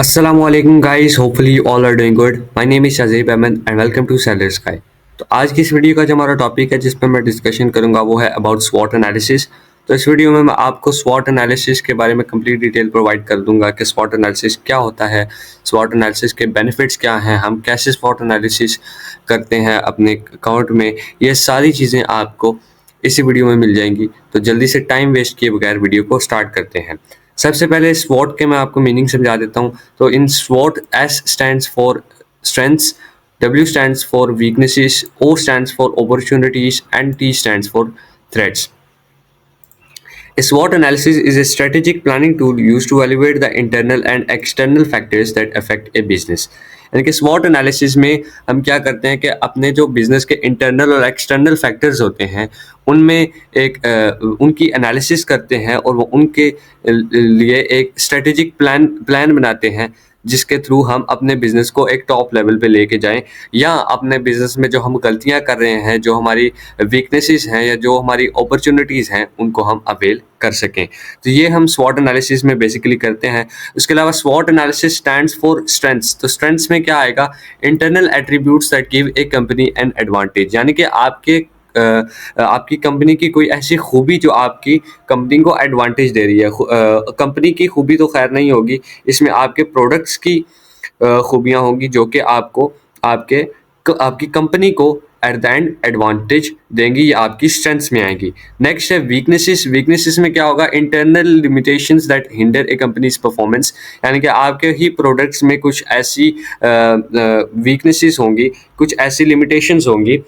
Assalamualaikum guys, hopefully you all are doing good. My name is Shazib Ahmed and welcome to Seller Sky. तो आज की इस video का जो हमारा टॉपिक है जिस पर मैं डिस्कशन करूंगा वो है अबाउट स्वॉट एनालिसिस। तो इस वीडियो में मैं आपको स्वॉट एनालिसिस के बारे में कंप्लीट डिटेल प्रोवाइड कर दूंगा कि स्वॉट एनालिसिस क्या होता है, स्वॉट एनालिसिस के बेनिफिट्स क्या हैं, हम कैसे स्वॉट एनालिसिस करते हैं अपने अकाउंट में, ये सारी चीज़ें आपको इसी वीडियो में मिल जाएंगी। तो जल्दी से टाइम वेस्ट किए बगैर वीडियो को स्टार्ट करते हैं। सबसे पहले स्वॉट के मैं आपको मीनिंग समझा देता हूँ। तो इन स्वॉट S stands for strengths, W stands for weaknesses, O stands for opportunities and T stands for threats. A SWOT analysis is a strategic planning tool used to evaluate the internal and external factors that affect a business. यानी कि SWOT analysis में हम क्या करते हैं कि अपने जो बिजनेस के इंटरनल और एक्सटर्नल फैक्टर्स होते हैं उनमें उनकी एनालिसिस करते हैं और वो उनके लिए एक स्ट्रेटेजिक प्लान बनाते हैं जिसके थ्रू हम अपने बिजनेस को एक टॉप लेवल पे लेके जाएं, या अपने बिजनेस में जो हम गलतियां कर रहे हैं, जो हमारी वीकनेसेस हैं या जो हमारी अपॉर्चुनिटीज़ हैं उनको हम अवेल कर सकें। तो ये हम स्वॉट एनालिसिस में बेसिकली करते हैं। उसके अलावा स्वॉट एनालिसिस स्टैंड्स फॉर स्ट्रेंथ्स। तो स्ट्रेंथ्स में क्या आएगा? Internal attributes that give a company an advantage, यानी कि आपकी कंपनी की कोई ऐसी खूबी जो आपकी कंपनी को एडवांटेज दे रही है। कंपनी की खूबी तो खैर नहीं होगी, इसमें आपके प्रोडक्ट्स की खूबियाँ होंगी जो कि आपकी कंपनी को एट द एंड एडवांटेज देंगी या आपकी स्ट्रेंथ्स में आएंगी। नेक्स्ट है वीकनेसेस। वीकनेसेस में क्या होगा? Internal limitations that hinder A companies performance, यानी कि आपके ही प्रोडक्ट्स में कुछ ऐसी वीकनेसेस होंगी, कुछ ऐसी लिमिटेशंस होंगी,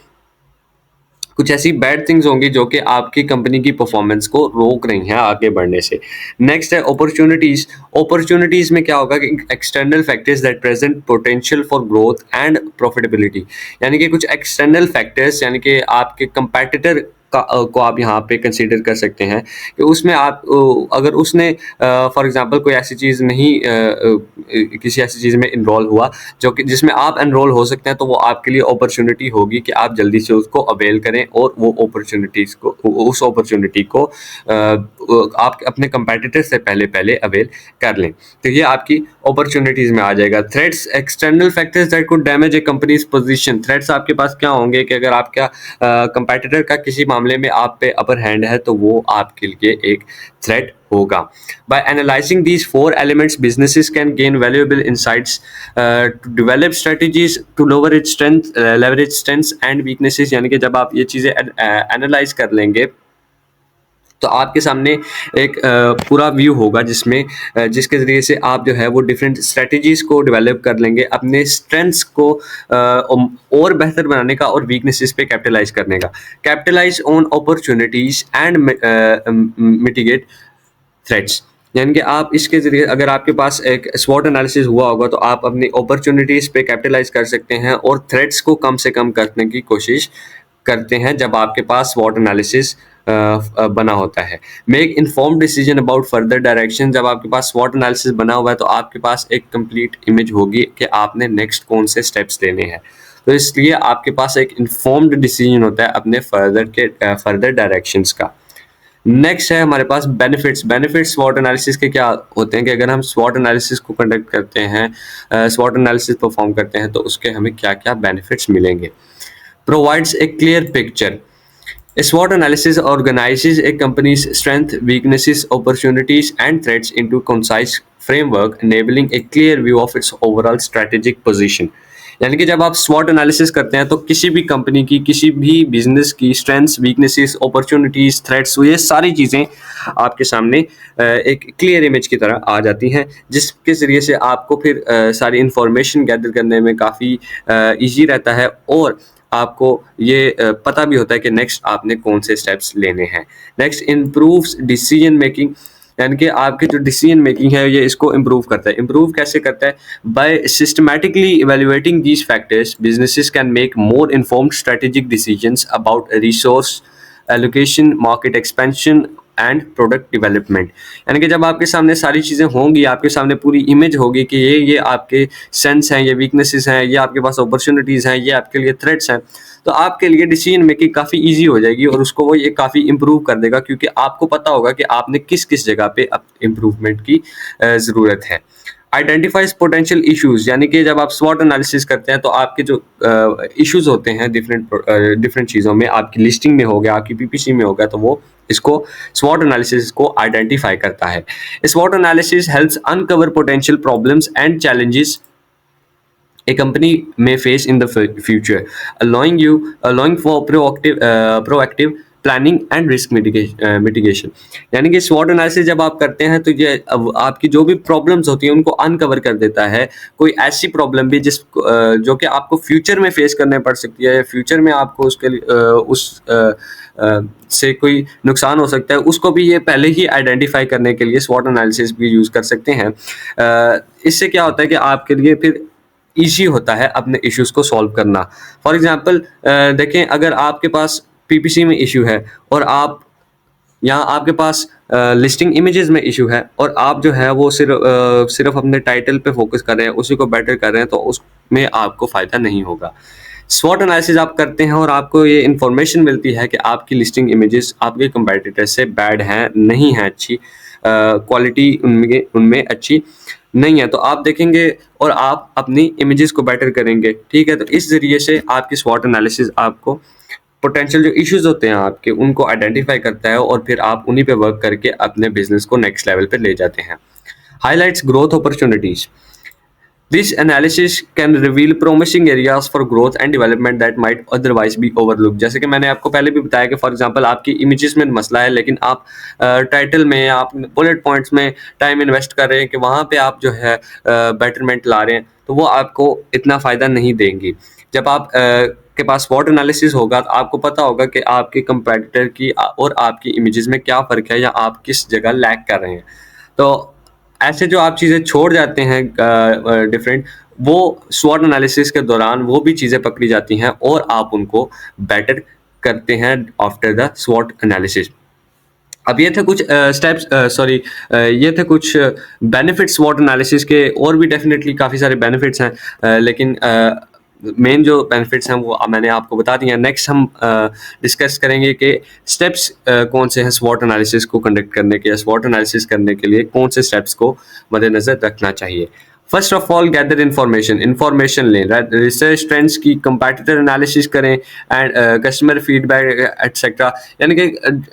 कुछ ऐसी बैड थिंग्स होंगी जो कि आपकी कंपनी की परफॉर्मेंस को रोक रही हैं आगे बढ़ने से। नेक्स्ट है अपॉर्चुनिटीज। अपॉर्चुनिटीज में क्या होगा कि external factors that present potential for growth and profitability, यानी कि कुछ एक्सटर्नल फैक्टर्स, यानी कि आपके कंपैटिटर को आप यहाँ पे कंसीडर कर सकते हैं कि उसमें आप अगर उसने फॉर एग्जांपल कोई ऐसी चीज़ नहीं किसी ऐसी चीज़ में इनरोल हुआ जो कि जिसमें आप एनरोल हो सकते हैं, तो वो आपके लिए अपॉर्चुनिटी होगी कि आप जल्दी से उसको अवेल करें और वो उस अपॉर्चुनिटी को आप अपने कंपेटिटर से पहले अवेल कर लें। तो ये आपकी अपॉर्चुनिटीज़ में आ जाएगा। Threats, external factors that could damage A companies position. Threats आपके पास क्या होंगे कि अगर आपका कंपेटिटर का किसी मामले में आप पे अपर हैंड है तो वो आपके लिए एक थ्रेट होगा। By analyzing these four elements, businesses can gain valuable insights to develop strategies to leverage strengths and weaknesses। यानी कि जब आप ये चीज़ें एनालाइज कर लेंगे तो आपके सामने एक पूरा व्यू होगा जिसके ज़रिए से आप जो है वो डिफरेंट स्ट्रेटजीज़ को डेवलप कर लेंगे, अपने स्ट्रेंथ्स को और बेहतर बनाने का और वीकनेसेस पे कैपिटलाइज करने का। Capitalise on opportunities and mitigate threats, यानी कि आप इसके ज़रिए अगर आपके पास एक स्वॉट एनालिसिस हुआ होगा तो आप अपनी अपॉर्चुनिटीज़ पे कैपिटलाइज कर सकते हैं और थ्रेट्स को कम से कम करने की कोशिश करते हैं जब आपके पास स्वॉट एनालिसिस बना होता है। Make informed decision about further direction. जब आपके पास स्वॉट एनालिसिस बना हुआ है तो आपके पास एक कंप्लीट इमेज होगी कि आपने नेक्स्ट कौन से स्टेप्स लेने हैं, तो इसलिए आपके पास एक इन्फॉर्म्ड डिसीजन होता है अपने फर्दर डायरेक्शंस का। नेक्स्ट है हमारे पास बेनिफिट्स स्वॉट एनालिसिस के क्या होते हैं कि अगर हम स्वॉट एनालिसिस को कंडक्ट करते हैं, स्वॉट एनालिसिस परफॉर्म करते हैं तो उसके हमें क्या क्या बेनिफिट्स मिलेंगे। Provides a clear picture. A SWOT analysis organizes a company's strength, weaknesses, opportunities, and threats into concise framework, enabling a clear view of its overall strategic position। यानी कि जब आप SWOT एनालिसिस करते हैं तो किसी भी कंपनी की, किसी भी बिजनेस की स्ट्रेंथ्स, वीकनेसेस, अपॉर्चुनिटीज़, थ्रेट्स, ये सारी चीज़ें आपके सामने एक क्लियर इमेज की तरह आ जाती हैं, जिसके ज़रिए से आपको फिर सारी इंफॉर्मेशन गैदर करने में काफ़ी ईजी रहता है और आपको ये पता भी होता है कि नेक्स्ट आपने कौन से स्टेप्स लेने हैं। नेक्स्ट, इम्प्रूव्स डिसीजन मेकिंग, यानी कि आपकी जो डिसीजन मेकिंग है ये इसको इम्प्रूव करता है। इम्प्रूव कैसे करता है? By systematically evaluating these factors, businesses can make more informed strategic decisions about resource allocation, market expansion and product development. यानी कि जब आपके सामने सारी चीज़ें होंगी, आपके सामने पूरी इमेज होगी कि ये आपके सेंस हैं, ये वीकनेसेस हैं, ये आपके पास अपॉर्चुनिटीज़ हैं, ये आपके लिए थ्रेट्स हैं, तो आपके लिए डिसीजन मेकिंग काफ़ी ईजी हो जाएगी और उसको वो ये काफ़ी इम्प्रूव कर देगा, क्योंकि आपको पता होगा कि आपने किस किस जगह पे इम्प्रूवमेंट की ज़रूरत है। आइडेंटिफाइज पोटेंशियल इश्यूज, यानी कि जब आप स्वॉट एनालिसिस करते हैं तो आपके जो इश्यूज होते हैं डिफरेंट चीज़ों में, आपकी लिस्टिंग में हो गया, आपकी पीपीसी में हो गया, तो वो इसको स्वॉट एनालिसिस को आइडेंटिफाई करता है। स्वॉट analysis helps uncover potential problems and challenges a company may face in the future, allowing for proactive planning and risk mitigation. यानी कि स्वॉट एनालिसिस जब आप करते हैं तो ये आपकी जो भी प्रॉब्लम्स होती हैं उनको अनकवर कर देता है। कोई ऐसी प्रॉब्लम भी जो कि आपको फ्यूचर में फेस करने पड़ सकती है, या फ्यूचर में आपको उसके लिए से कोई नुकसान हो सकता है, उसको भी ये पहले ही आइडेंटिफाई करने के लिए स्वॉट एनालिसिस भी यूज़ कर सकते हैं। इससे क्या होता है कि आपके लिए फिर ईजी होता है अपने इश्यूज को सॉल्व करना। फॉर एग्जांपल देखें, अगर आपके पास पीपीसी में इशू है और आप यहाँ आपके पास लिस्टिंग इमेजेस में इशू है, और आप जो है वो सिर्फ अपने टाइटल पे फोकस कर रहे हैं, उसी को बेटर कर रहे हैं, तो उसमें आपको फ़ायदा नहीं होगा। स्वॉट एनालिसिस आप करते हैं और आपको ये इन्फॉर्मेशन मिलती है कि आपकी लिस्टिंग इमेजेस आपके कंपेटिटर से बैड हैं, नहीं हैं अच्छी, क्वालिटी उनमें अच्छी नहीं है, तो आप देखेंगे और आप अपनी इमेजेस को बेटर करेंगे। ठीक है, तो इस ज़रिए से आपकी स्वॉट एनालिसिस आपको पोटेंशियल जो इश्यूज होते हैं आपके, उनको आइडेंटिफाई करता है, और फिर आप उन्हीं पे वर्क करके अपने बिजनेस को नेक्स्ट लेवल पे ले जाते हैं। Highlights growth opportunities. This analysis can reveal promising areas for growth and development that might otherwise be overlooked। जैसे कि मैंने आपको पहले भी बताया कि फॉर एग्जांपल आपकी इमेजेस में मसला है, लेकिन आप टाइटल में, आप बुलेट पॉइंट्स में टाइम इन्वेस्ट कर रहे हैं कि वहाँ पे आप जो है बेटरमेंट ला रहे हैं, तो वो आपको इतना फ़ायदा नहीं देंगी। जब आप के पास स्वॉट एनालिसिस होगा तो आपको पता होगा कि आपके कंपेटिटर की और आपकी इमेजेस में क्या फ़र्क है, या आप किस जगह लैग कर रहे हैं। तो ऐसे जो आप चीज़ें छोड़ जाते हैं डिफरेंट, वो स्वॉट एनालिसिस के दौरान वो भी चीज़ें पकड़ी जाती हैं और आप उनको बेटर करते हैं आफ्टर द स्वॉट एनालिसिस। अब ये थे कुछ स्टेप्स, ये थे कुछ बेनिफिट्स स्वॉट एनालिसिस के, और भी डेफिनेटली काफ़ी सारे बेनिफिट्स हैं, लेकिन मेन जो बेनिफिट्स हैं वो मैंने आपको बता दिए हैं। नेक्स्ट हम डिस्कस करेंगे कि स्टेप्स कौन से हैं स्वॉट एनालिसिस को कंडक्ट करने के, या स्वॉट एनालिसिस करने के लिए कौन से स्टेप्स को मद्देनजर रखना चाहिए। First of all, gather information लें, रिसर्च ट्रेंड्स की, कंपैटिटर एनालिसिस करें, एंड कस्टमर फीडबैक एटसेट्रा। यानी कि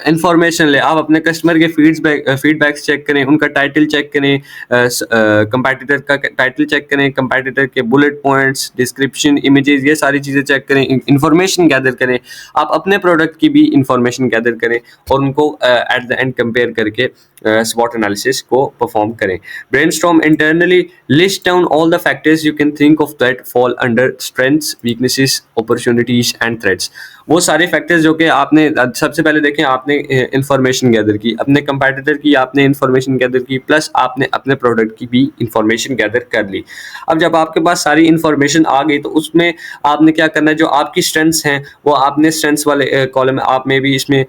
इंफॉर्मेशन लें, आप अपने कस्टमर के फीडबैक्स चेक करें, उनका टाइटल चेक करें, कंपैटिटर का टाइटल चेक करें, कंपैटिटर के बुलेट पॉइंट्स, डिस्क्रिप्शन, इमेजेस, ये सारी चीज़ें चेक करें, इंफॉर्मेशन गैदर करें। आप अपने प्रोडक्ट की भी इंफॉर्मेशन गैदर करें और उनको एट द एंड कंपेयर करके स्वॉट एनालिसिस को परफॉर्म करें। Brainstorm internally, list down all the factors you can think of that fall under strengths, weaknesses, opportunities and threats. वो सारे फैक्टर्स जो कि आपने सबसे पहले देखें, आपने इंफॉर्मेशन गैदर की, अपने कंपैटिटर की आपने इंफॉर्मेशन गैदर की, प्लस आपने अपने प्रोडक्ट की भी इंफॉर्मेशन गैदर कर ली। अब जब आपके पास सारी इंफॉर्मेशन आ गई, तो उसमें आपने क्या करना है, जो आपकी स्ट्रेंथ्स हैं वो आपने स्ट्रेंथ्स वाले कॉलम आप में भी इसमें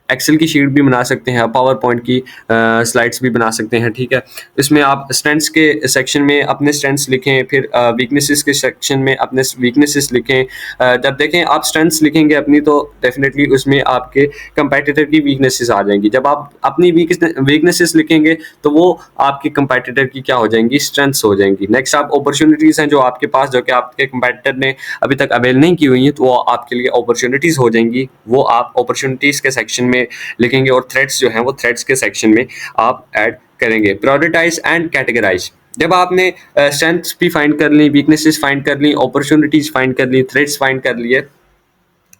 एक्सेल की शीट भी बना सकते हैं, पावर पॉइंट की स्लाइड्स भी बना सकते हैं। ठीक है, इसमें आप स्ट्रेंथ्स के सेक्शन में अपने स्ट्रेंथ्स लिखें, फिर वीकनेसेस के सेक्शन में अपने वीकनेसेस लिखें। जब देखें आप स्ट्रेंथ्स लिखेंगे अपनी, तो डेफिनेटली उसमें आपके कंपेटिटर की वीकनेसेस आ जाएंगी। जब आप अपनी वीकनेसेस लिखेंगे तो वो आपके कंपेटिटर की क्या हो जाएंगी, स्ट्रेंथ्स हो जाएंगी। नेक्स्ट, आप अपॉर्चुनिटीज़ हैं जो आपके पास, जो कि आपके कंपेटिटर ने अभी तक अवेल नहीं की हुई हैं, तो वो आपके लिए अपॉर्चुनिटीज़ हो जाएंगी, वो आप अपॉर्चुनिटीज़ के सेक्शन में लिखेंगे, और थ्रेड्स जो हैं वो थ्रेड्स के सेक्शन में आप ऐड करेंगे। Prioritise and categorise. जब आपने स्ट्रेंथ्स भी फाइंड कर ली, वीकनेसेस फाइंड कर ली, अपॉर्चुनिटीज फाइंड कर ली, थ्रेड्स फाइंड कर लिए,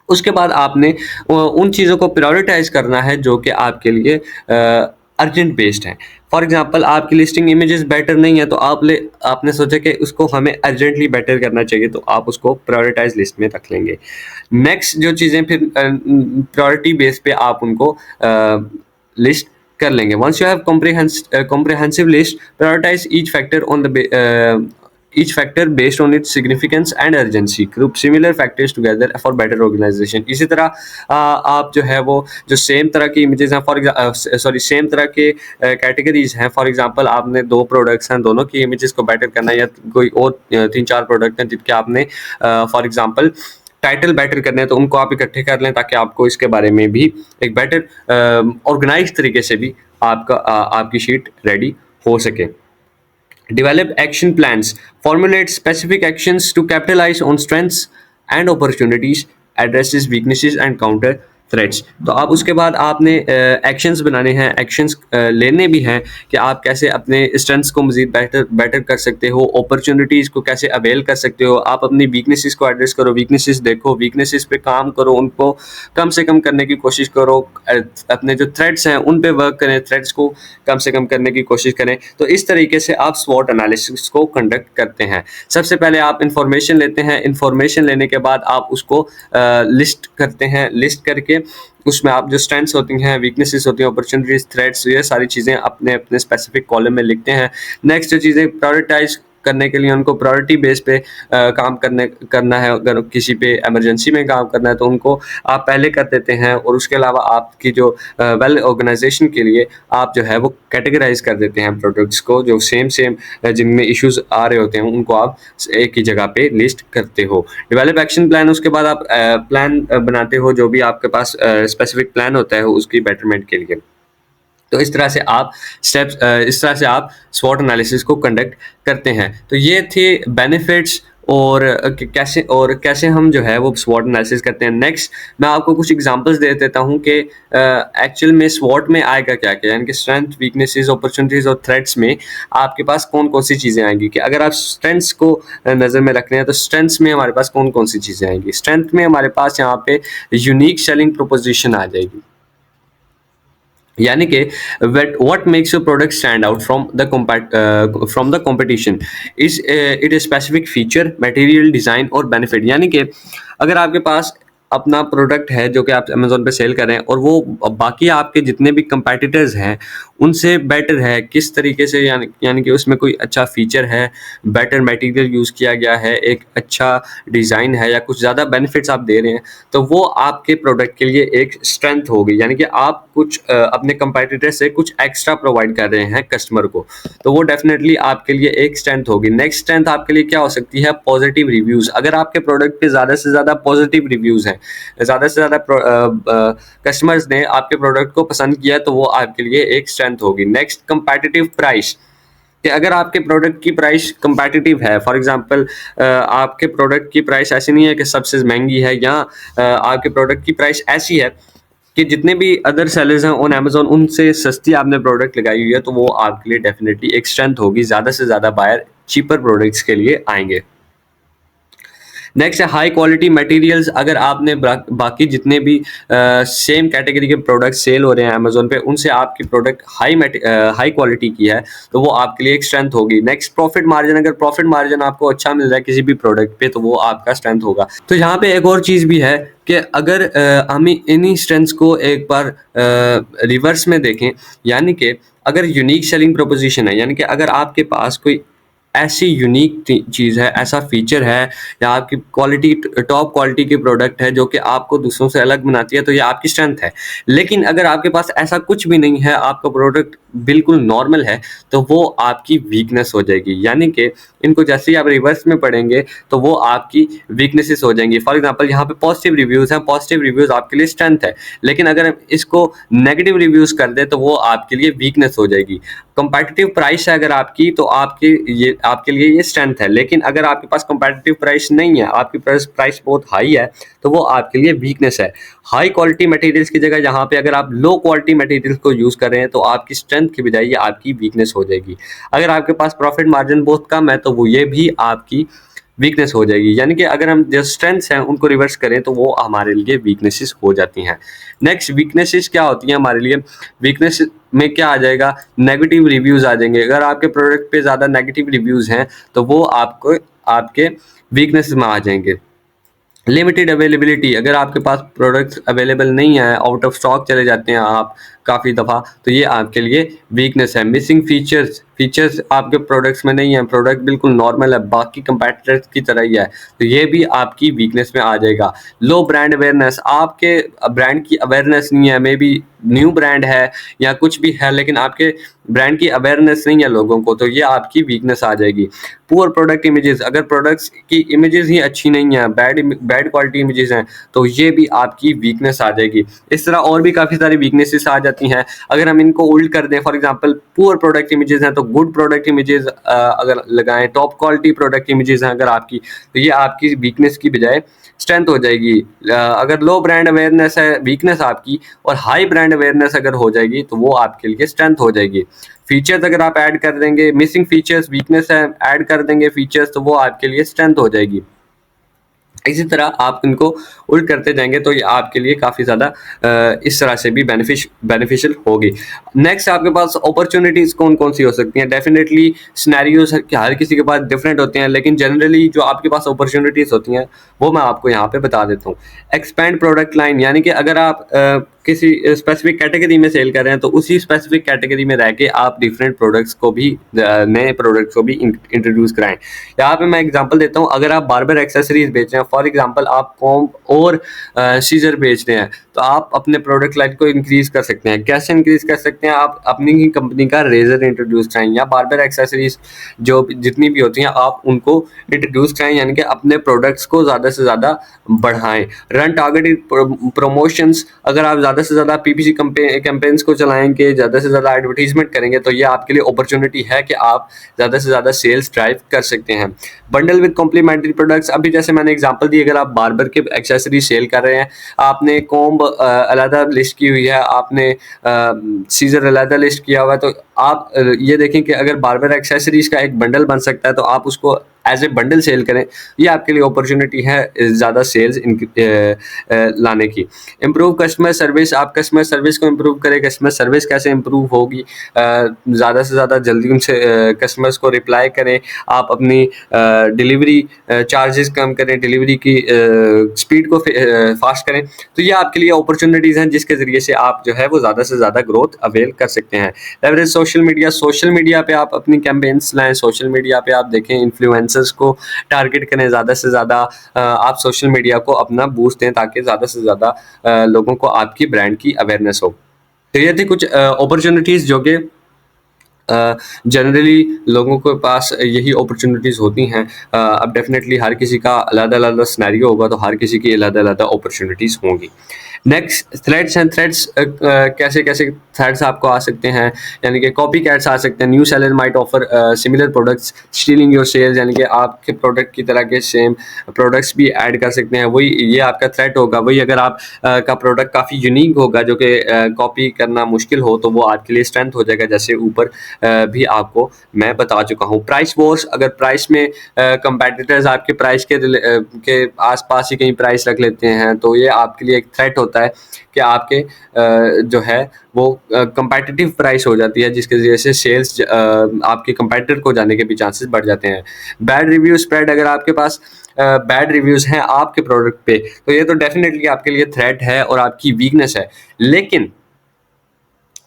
उसके बाद आपने उन चीज़ों को प्रायोरिटाइज करना है जो कि आपके लिए अर्जेंट बेस्ड है। फॉर एग्जांपल, आपकी लिस्टिंग इमेजेस बेटर नहीं है, तो आपने सोचा कि उसको हमें अर्जेंटली बेटर करना चाहिए, तो आप उसको प्रायोरिटाइज लिस्ट में रख लेंगे। नेक्स्ट जो चीज़ें फिर प्रायोरिटी बेस पे आप उनको लिस्ट कर लेंगे। Once you have comprehensive list, prioritize each factor based on its significance and urgency, group similar factors together for better organization। इसी तरह आप जो है वो जो सेम तरह की इमेजेस हैं, सेम तरह के कैटेगरीज हैं, फॉर एग्जांपल आपने दो प्रोडक्ट्स हैं, दोनों की इमेजेस को बेटर करना है, या कोई और 3-4 प्रोडक्ट हैं जिनके आपने फॉर एग्जांपल टाइटल बेटर करने हैं, तो उनको आप इकट्ठे कर लें, ताकि आपको इसके बारे में भी एक बेटर ऑर्गेनाइज तरीके से भी आपकी शीट रेडी हो सके। develop action plans, formulate specific actions to capitalize on strengths and opportunities, addresses weaknesses and counter threats. तो आप उसके बाद आपने एक्शंस बनाने हैं, एक्शंस लेने भी हैं कि आप कैसे अपने स्ट्रेंथ्स को मजीद बेटर बेटर कर सकते हो, अपॉर्चुनिटीज़ को कैसे अवेल कर सकते हो, आप अपनी वीकनेसेस को एड्रेस करो, वीकनेसेस देखो, वीकनेसेस पे काम करो, उनको कम से कम करने की कोशिश करो, अपने जो थ्रेट्स हैं उन पे वर्क करें, थ्रेट्स को कम से कम करने की कोशिश करें। तो इस तरीके से आप स्वॉट एनालिसिस को कंडक्ट करते हैं। सबसे पहले आप इंफॉर्मेशन लेते हैं, इंफॉर्मेशन लेने के बाद आप उसको लिस्ट करते हैं, लिस्ट करके उसमें आप जो स्ट्रेंथ्स होती हैं, वीकनेसेस होती हैं, अपॉर्चुनिटीज, थ्रेट्स, ये सारी चीज़ें अपने अपने स्पेसिफिक कॉलम में लिखते हैं। नेक्स्ट जो चीज़ें प्रायोरिटाइज करने के लिए उनको प्रायोरिटी बेस पे काम करना है, अगर किसी पे इमरजेंसी में काम करना है तो उनको आप पहले कर देते हैं, और उसके अलावा आपकी जो वेल ऑर्गेनाइजेशन के लिए आप जो है वो कैटेगराइज कर देते हैं प्रोडक्ट्स को, जो सेम सेम जिनमें इश्यूज आ रहे होते हैं उनको आप एक ही जगह पे लिस्ट करते हो। डेवलप एक्शन प्लान, उसके बाद आप प्लान बनाते हो, जो भी आपके पास स्पेसिफिक प्लान होता है उसकी बेटरमेंट के लिए। तो इस तरह से आप स्टेप्स इस तरह से आप स्वॉट एनालिसिस को कंडक्ट करते हैं। तो ये थे बेनिफिट्स और कैसे हम जो है वो स्वॉट एनालिसिस करते हैं। नेक्स्ट मैं आपको कुछ एग्जांपल्स दे देता हूँ कि एक्चुअल में स्वॉट में आएगा क्या क्या, यानी कि स्ट्रेंथ, वीकनेसेस, अपॉर्चुनिटीज और थ्रेट्स में आपके पास कौन कौन सी चीज़ें आएंगी। कि अगर आप स्ट्रेंथ्स को नज़र में रख रहे हैं तो स्ट्रेंथ्स में हमारे पास कौन कौन सी चीज़ें आएंगी। स्ट्रेंथ में हमारे पास यहाँ पे यूनिक सेलिंग प्रोपोजिशन आ जाएगी, यानी कि what makes your product stand out from the competition, is it a specific feature, material, design और बेनिफिट। यानी कि अगर आपके पास अपना प्रोडक्ट है जो कि आप अमेजोन पे सेल कर रहे हैं और वो बाकी आपके जितने भी कंपेटिटर्स हैं उनसे बेटर है किस तरीके से, यानी कि उसमें कोई अच्छा फीचर है, बेटर मटेरियल यूज़ किया गया है, एक अच्छा डिज़ाइन है, या कुछ ज़्यादा बेनिफिट्स आप दे रहे हैं, तो वो आपके प्रोडक्ट के लिए एक स्ट्रेंथ होगी। यानी कि आप कुछ अपने कंपेटिटर से कुछ एक्स्ट्रा प्रोवाइड कर रहे हैं कस्टमर को, तो वो डेफिनेटली आपके लिए एक स्ट्रेंथ होगी। नेक्स्ट स्ट्रेंथ आपके लिए क्या हो सकती है? Positive reviews. अगर आपके प्रोडक्ट पे ज़्यादा से ज़्यादा पॉजिटिव रिव्यूज़ हैं, ज़्यादा से ज़्यादा कस्टमर्स ने आपके प्रोडक्ट को पसंद किया, तो वो आपके लिए एक स्ट्रेंथ होगी। नेक्स्ट कंपेटिटिव प्राइस, कि अगर आपके प्रोडक्ट की प्राइस कंपेटिटिव है, फॉर एग्जांपल आपके प्रोडक्ट की प्राइस ऐसी नहीं है कि सबसे महंगी है, या आपके प्रोडक्ट की प्राइस ऐसी है कि जितने भी अदर सेलर्स हैं ऑन अमेजोन उनसे सस्ती आपने प्रोडक्ट लगाई हुई है, तो वो आपके लिए डेफिनेटली एक स्ट्रेंथ होगी। ज़्यादा से ज़्यादा बायर चीपर प्रोडक्ट्स के लिए आएंगे। नेक्स्ट है हाई क्वालिटी मटेरियल्स। अगर आपने बाकी जितने भी सेम कैटेगरी के प्रोडक्ट सेल हो रहे हैं अमेजोन पे, उनसे आपकी प्रोडक्ट हाई क्वालिटी की है, तो वो आपके लिए एक स्ट्रेंथ होगी। नेक्स्ट प्रॉफिट मार्जिन, अगर प्रॉफिट मार्जिन आपको अच्छा मिल रहा है किसी भी प्रोडक्ट पे, तो वो आपका स्ट्रेंथ होगा। तो यहाँ पे एक और चीज़ भी है कि अगर हम इन्हीं स्ट्रेंथ्स को एक बार रिवर्स में देखें, यानी कि अगर यूनिक सेलिंग प्रोपोजिशन है, यानी कि अगर आपके पास कोई ऐसी यूनिक चीज़ है, ऐसा फीचर है, या आपकी क्वालिटी टॉप क्वालिटी की प्रोडक्ट है जो कि आपको दूसरों से अलग बनाती है, तो ये आपकी स्ट्रेंथ है। लेकिन अगर आपके पास ऐसा कुछ भी नहीं है, आपका प्रोडक्ट बिल्कुल नॉर्मल है, तो वो आपकी वीकनेस हो जाएगी। यानी कि इनको जैसे ही आप रिवर्स में पढ़ेंगे तो वो आपकी वीकनेसेस हो जाएंगी। फॉर एग्जांपल यहाँ पे पॉजिटिव रिव्यूज़ हैं, पॉजिटिव रिव्यूज़ आपके लिए स्ट्रेंथ है, लेकिन अगर हम इसको नेगेटिव रिव्यूज़ कर दें तो वो आपके लिए वीकनेस हो जाएगी। कंपेटिटिव प्राइस है अगर आपकी, तो आपके लिए ये स्ट्रेंथ है, लेकिन अगर आपके पास कंपेटिटिव प्राइस नहीं है, आपकी प्राइस बहुत हाई है, तो वो आपके लिए वीकनेस है। हाई क्वालिटी मटेरियल्स की जगह यहाँ पे अगर आप लो क्वालिटी मटेरियल्स को यूज़ कर रहे हैं, तो आपकी स्ट्रेंथ की बजाय ये आपकी वीकनेस हो जाएगी। अगर आपके पास प्रॉफिट मार्जिन बहुत कम है, तो वो ये भी आपकी वीकनेस हो जाएगी। यानी कि अगर हम जो स्ट्रेंथ्स हैं उनको रिवर्स करें तो वो हमारे लिए वीकनेसेस हो जाती हैं। नेक्स्ट वीकनेसेस क्या होती हैं हमारे लिए? वीकनेस में क्या आ जाएगा? नेगेटिव रिव्यूज़ आ जाएंगे। अगर आपके प्रोडक्ट पे ज़्यादा नेगेटिव रिव्यूज़ हैं, तो वो आपको आपके वीकनेस में आ जाएंगे। लिमिटेड अवेलेबिलिटी, अगर आपके पास प्रोडक्ट्स अवेलेबल नहीं है, आउट ऑफ स्टॉक चले जाते हैं आप काफ़ी दफ़ा, तो ये आपके लिए वीकनेस है। मिसिंग फीचर्स आपके प्रोडक्ट्स में नहीं है, प्रोडक्ट बिल्कुल नॉर्मल है, बाकी कंपैटिटर्स की तरह ही है, तो ये भी आपकी वीकनेस में आ जाएगा। लो ब्रांड अवेयरनेस, आपके ब्रांड की अवेयरनेस नहीं है, मे बी न्यू ब्रांड है या कुछ भी है, लेकिन आपके ब्रांड की अवेयरनेस नहीं है लोगों को, तो ये आपकी वीकनेस आ जाएगी। पुअर प्रोडक्ट इमेजेस, अगर प्रोडक्ट्स की इमेजेस ही अच्छी नहीं है, बैड क्वालिटी इमेजेस हैं, तो ये भी आपकी वीकनेस आ जाएगी। इस तरह और भी काफ़ी सारी वीकनेसेस आ जाती हैं। अगर हम इनको उल्ट कर दें, for example poor product images हैं तो गुड प्रोडक्ट इमेजेस अगर लगाएं, टॉप क्वालिटी प्रोडक्ट इमेजेस हैं अगर आपकी, तो ये आपकी वीकनेस की बजाय स्ट्रेंथ हो जाएगी। अगर लो ब्रांड अवेयरनेस है वीकनेस आपकी, और हाई ब्रांड अवेयरनेस अगर हो जाएगी तो वो आपके लिए स्ट्रेंथ हो जाएगी। फीचर्स अगर आप ऐड कर देंगे, मिसिंग फीचर्स वीकनेस है, ऐड कर देंगे फीचर्स, तो वो आपके लिए स्ट्रेंथ हो जाएगी। इसी तरह आप इनको उल्ट करते जाएंगे तो ये आपके लिए काफ़ी ज़्यादा इस तरह से भी बेनिफिशियल होगी। नेक्स्ट आपके पास अपॉर्चुनिटीज़ कौन कौन सी हो सकती हैं। डेफिनेटली सिनेरियोज हर किसी के पास डिफरेंट होते हैं, लेकिन जनरली जो आपके पास अपॉर्चुनिटीज़ होती हैं वो मैं आपको यहाँ पे बता देता हूँ। एक्सपेंड प्रोडक्ट लाइन, यानी कि अगर आप किसी स्पेसिफिक कैटेगरी में सेल कर रहे हैं तो उसी स्पेसिफिक कैटेगरी में रह के आप डिफरेंट प्रोडक्ट्स को भी, नए प्रोडक्ट्स को भी इंट्रोड्यूस कराएं। यहाँ पे मैं एग्जांपल देता हूँ, अगर आप बार्बर एक्सेसरीज बेच रहे हैं, फॉर एग्जांपल आप कॉम्ब और सीजर बेच रहे हैं, तो आप अपने प्रोडक्ट लाइन को इंक्रीज कर सकते हैं। कैसे इंक्रीज कर सकते हैं, आप अपनी ही कंपनी का रेजर इंट्रोड्यूस कराएं या बार्बर एक्सेसरीज जो जितनी भी होती हैं आप उनको इंट्रोड्यूस कराएं, यानी कि अपने प्रोडक्ट्स को ज़्यादा से ज़्यादा बढ़ाएं। रन टारगेटेड प्रमोशंस, अगर आप ज़्यादा से ज़्यादा पीपीसी कैंपेन्स को चलाएंगे, ज़्यादा से ज़्यादा एडवर्टीजमेंट करेंगे, तो ये आपके लिए अपॉर्चुनिटी है कि आप ज़्यादा से ज़्यादा सेल्स ड्राइव कर सकते हैं। बंडल विद कॉम्प्लीमेंट्री प्रोडक्ट्स, अभी जैसे मैंने एग्जांपल दी, अगर आप बार्बर के एक्सेसरी सेल कर रहे हैं, आपने कॉम्ब अलहदा लिस्ट की हुई है, आपने सीजर अलहदा लिस्ट किया हुआ है, तो आप ये देखें कि अगर बार्बर एक्सेसरीज का एक बंडल बन सकता है तो आप उसको एज ए बंडल सेल करें। ये आपके लिए अपॉर्चुनिटी है ज़्यादा सेल्स लाने की। इम्प्रूव कस्टमर सर्विस, आप कस्टमर सर्विस को इम्प्रूव करें। कस्टमर सर्विस कैसे इम्प्रूव होगी, ज़्यादा से ज़्यादा जल्दी उनसे कस्टमर्स को रिप्लाई करें, आप अपनी डिलीवरी चार्जेस कम करें, डिलीवरी की स्पीड को फास्ट करें। तो ये आपके लिए अपॉर्चुनिटीज़ हैं जिसके ज़रिए से आप जो है वो ज़्यादा से ज़्यादा ग्रोथ अवेल कर सकते हैं। Leverage social media, social media पे आप अपनी कैंपेन्स लाएं, सोशल मीडिया पे आप देखें, इन्फ्लुएंसर्स को टारगेट करें ज़्यादा से ज़्यादा, आप सोशल मीडिया को अपना बूस्ट दें ताकि ज़्यादा से ज़्यादा लोगों को आपकी ब्रांड की अवेयरनेस हो। तो ये थी कुछ अपॉर्चुनिटीज़ जो कि जनरली लोगों के पास यही अपॉर्चुनिटीज़ होती हैं। अब डेफिनेटली हर किसी का अलग-अलग सिनेरियो होगा, तो हर किसी की अलग-अलग अपॉर्चुनिटीज़ होंगी। नेक्स्ट थ्रेड्स एंड थ्रेड्स, कैसे थ्रेड्स आपको आ सकते हैं, यानी कि कॉपी कैट्स आ सकते हैं। New seller might offer similar products stealing your sales, यानी कि आपके प्रोडक्ट की तरह के सेम प्रोडक्ट्स भी ऐड कर सकते हैं। वही ये आपका थ्रेट होगा। वही अगर आप का प्रोडक्ट काफ़ी यूनिक होगा जो कि कॉपी करना मुश्किल हो, तो वो आपके लिए स्ट्रेंथ हो जाएगा, जैसे ऊपर भी आपको मैं बता चुका हूँ। प्राइस वॉर्स, अगर प्राइस में कंपेटिटर्स आपके प्राइस के आसपास ही कहीं प्राइस रख लेते हैं, तो ये आपके लिए एक थ्रेट होता है कि आपके जो है वो कंपेटिटिव प्राइस हो जाती है, जिसके वजह से सेल्स आपके कंपेटिटर को जाने के भी चांसेस बढ़ जाते हैं। बैड रिव्यू स्प्रेड, अगर आपके पास बैड रिव्यूज़ हैं आपके प्रोडक्ट पे, तो ये तो डेफिनेटली आपके लिए थ्रेट है और आपकी वीकनेस है। लेकिन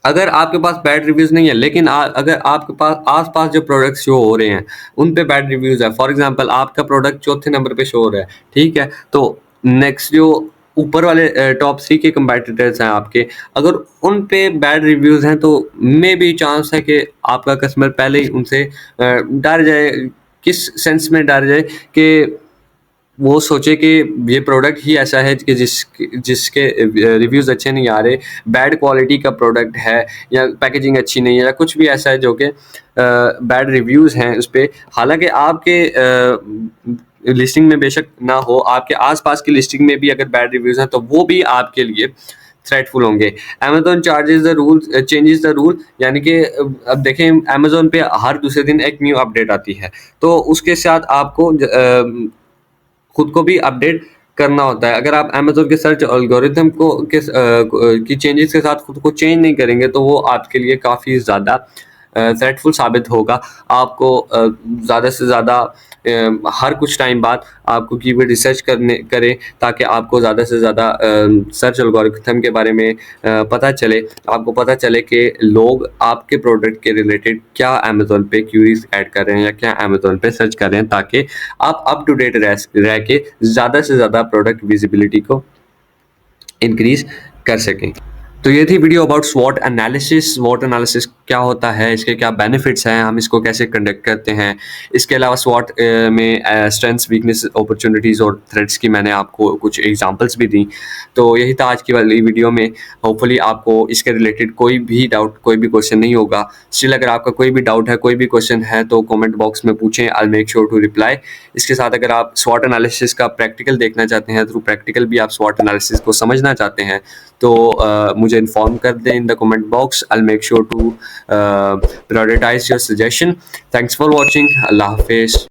अगर आपके पास बैड रिव्यूज़ नहीं है, लेकिन अगर आपके पास आस-पास जो प्रोडक्ट्स शो हो रहे हैं, उन पे बैड रिव्यूज़ है, फॉर एग्ज़ाम्पल आपका प्रोडक्ट चौथे नंबर पे शो हो रहा है, ठीक है? तो नेक्स्ट जो ऊपर वाले टॉप 3 के कंपेटिटर्स हैं आपके, अगर उन पे बैड रिव्यूज़ हैं, तो मे बी चांस है कि आपका कस्टमर पहले ही उनसे डर जाए। किस सेंस में डर जाए कि वो सोचे कि ये प्रोडक्ट ही ऐसा है कि जिसके रिव्यूज़ अच्छे नहीं आ रहे, बैड क्वालिटी का प्रोडक्ट है, या पैकेजिंग अच्छी नहीं है, या कुछ भी ऐसा है जो कि बैड रिव्यूज़ हैं उस पे। हालाँकि आपके लिस्टिंग में बेशक ना हो, आपके आस-पास की लिस्टिंग में भी अगर बैड रिव्यूज़ हैं, तो वो भी आपके लिए थ्रेटफुल होंगे। अमेज़न चेंजेस द रूल, यानी कि अब देखें अमेज़न पे हर दूसरे दिन एक न्यू अपडेट आती है, तो उसके साथ आपको खुद को भी अपडेट करना होता है। अगर आप अमेज़न के सर्च एल्गोरिथम की चेंजेस के साथ खुद को चेंज नहीं करेंगे, तो वो आपके लिए काफ़ी ज़्यादा थ्रेटफुल साबित होगा। आपको ज़्यादा से ज़्यादा हर कुछ टाइम बाद आपको कीवर्ड रिसर्च करें, ताकि आपको ज़्यादा से ज़्यादा सर्च एल्गोरिथम के बारे में पता चले। आपको पता चले कि लोग आपके प्रोडक्ट के रिलेटेड क्या अमेज़न पे क्यूरीज ऐड कर रहे हैं या क्या अमेज़न पे सर्च कर रहे हैं, ताकि आप अप टू डेट रह के ज़्यादा से ज़्यादा प्रोडक्ट विजिबिलिटी को इंक्रीज कर सकें। तो ये थी वीडियो अबाउट स्वॉट एनालिसिस। स्वॉट एनालिसिस क्या होता है, इसके क्या बेनिफिट्स हैं, हम इसको कैसे कंडक्ट करते हैं। इसके अलावा स्वॉट में स्ट्रेंथ्स, वीकनेस, अपॉर्चुनिटीज़ और थ्रेट्स की मैंने आपको कुछ एग्जांपल्स भी दी। तो यही था आज की वाली वीडियो में। होपफुली आपको इसके रिलेटेड कोई भी डाउट, कोई भी क्वेश्चन नहीं होगा। स्टिल अगर आपका कोई भी डाउट है, कोई भी क्वेश्चन है तो कमेंट बॉक्स में पूछें, I will make sure to reply. इसके साथ अगर आप स्वॉट एनालिसिस का प्रैक्टिकल देखना चाहते हैं, थ्रू प्रैक्टिकल भी आप स्वॉट एनालिसिस को समझना चाहते हैं, तो मुझे इन्फॉर्म कर दें in the comment box. I will make sure to prioritize your suggestion. Thanks for watching. Allah हाफिज़।